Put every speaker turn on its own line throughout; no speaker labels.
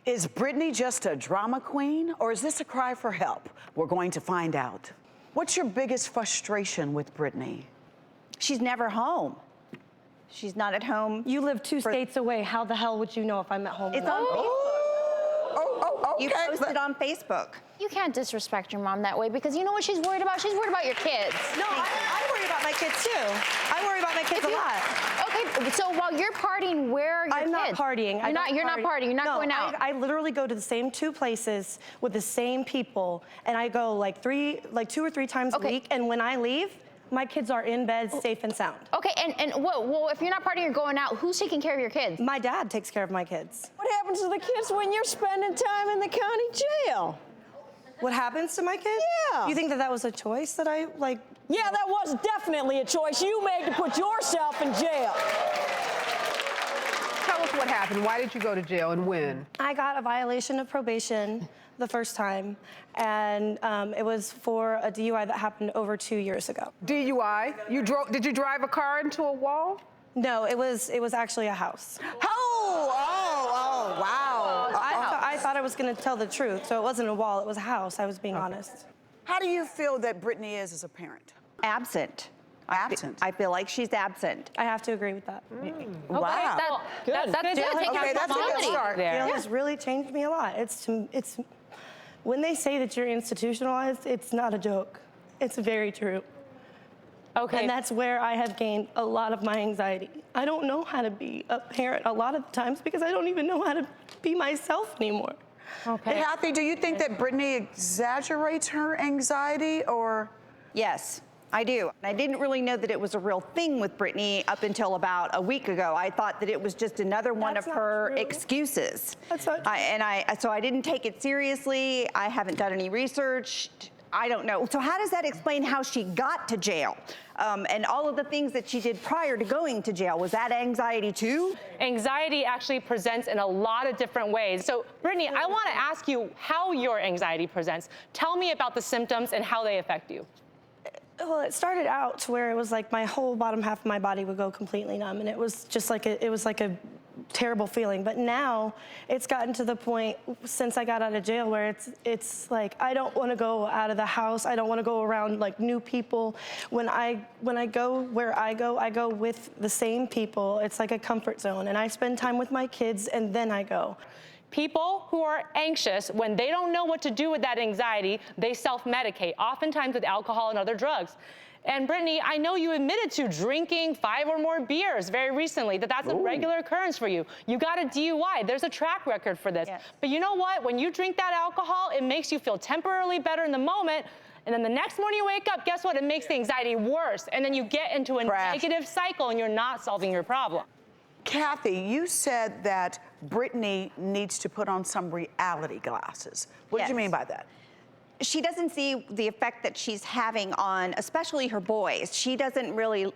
Is Brittney just a drama queen, or is this a cry for help? We're going to find out. What's your biggest frustration with Brittney?
She's never home. She's not at home.
You live 2 states away. How the hell would you know if I'm at home?
It's on Facebook.
Okay.
You posted on Facebook.
You can't disrespect your mom that way because you know what she's worried about? She's worried about your kids.
No, I worry about my kids too. I worry about my kids a lot.
Okay, so while you're partying, where are your kids?
I'm not partying.
You're not partying. You're not going out.
I literally go to the same 2 places with the same people, and I go like 2 or 3 times a week. And when I leave, my kids are in bed, safe and sound.
Okay, and well, if you're not partying, you're going out. Who's taking care of your kids?
My dad takes care of my kids.
What happens to the kids when you're spending time in the county jail?
What happens to my kids?
Yeah.
You think that was a choice that I like?
Yeah, that was definitely a choice you made to put yourself in jail.
Tell us what happened. Why did you go to jail and when?
I got a violation of probation the first time, and it was for a DUI that happened over 2 years ago.
DUI? Did you drive a car into a wall?
No, it was actually a house.
Oh, wow.
I thought I was going to tell the truth, so it wasn't a wall, it was a house. I was being honest.
How do you feel that Brittney is as a parent?
Absent.
Absent.
I feel like she's absent.
I have to agree with that.
Wow.
That's good.
Okay, that's a good start.
Jail has really changed me a lot. It's when they say that you're institutionalized, it's not a joke. It's very true.
Okay.
And that's where I have gained a lot of my anxiety. I don't know how to be a parent a lot of times because I don't even know how to be myself anymore.
Okay.
Kathi, do you think that Brittney exaggerates her anxiety, or?
Yes, I do. I didn't really know that it was a real thing with Brittney up until about a week ago. I thought that it was just another one of her excuses.
That's not true.
So I didn't take it seriously. I haven't done any research. I don't know. So how does that explain how she got to jail? And all of the things that she did prior to going to jail, was that anxiety too?
Anxiety actually presents in a lot of different ways. So, Brittney, I want to ask you how your anxiety presents. Tell me about the symptoms and how they affect you.
Well, it started out to where it was like my whole bottom half of my body would go completely numb, and it was just like a terrible feeling. But now it's gotten to the point since I got out of jail where it's like I don't want to go out of the house. I don't want to go around like new people. When I go where I go with the same people. It's like a comfort zone, and I spend time with my kids and then I go.
People who are anxious, when they don't know what to do with that anxiety, they self-medicate, oftentimes with alcohol and other drugs. And Brittney, I know you admitted to drinking 5 or more beers very recently, that's a regular occurrence for you. You got a DUI, there's a track record for this. Yes. But you know what, when you drink that alcohol, it makes you feel temporarily better in the moment, and then the next morning you wake up, guess what, it makes the anxiety worse, and then you get into a negative cycle and you're not solving your problem.
Kathi, you said that Brittney needs to put on some reality glasses. What do you mean by that?
She doesn't see the effect that she's having on, especially her boys. She doesn't really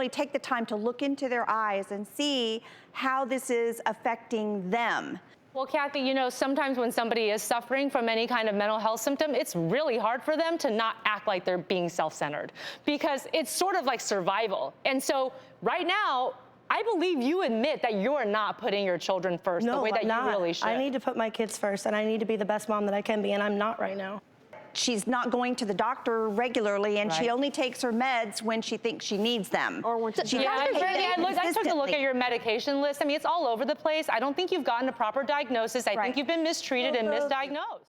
take the time to look into their eyes and see how this is affecting them.
Well, Kathi, you know, sometimes when somebody is suffering from any kind of mental health symptom, it's really hard for them to not act like they're being self-centered because it's sort of like survival. And so right now, I believe you admit that you're not putting your children first the way that you really should.
I need to put my kids first, and I need to be the best mom that I can be, and I'm not right now.
She's not going to the doctor regularly, and she only takes her meds when she thinks she needs them. Or when she
I took a look at your medication list. I mean, it's all over the place. I don't think you've gotten a proper diagnosis. I think you've been mistreated and misdiagnosed.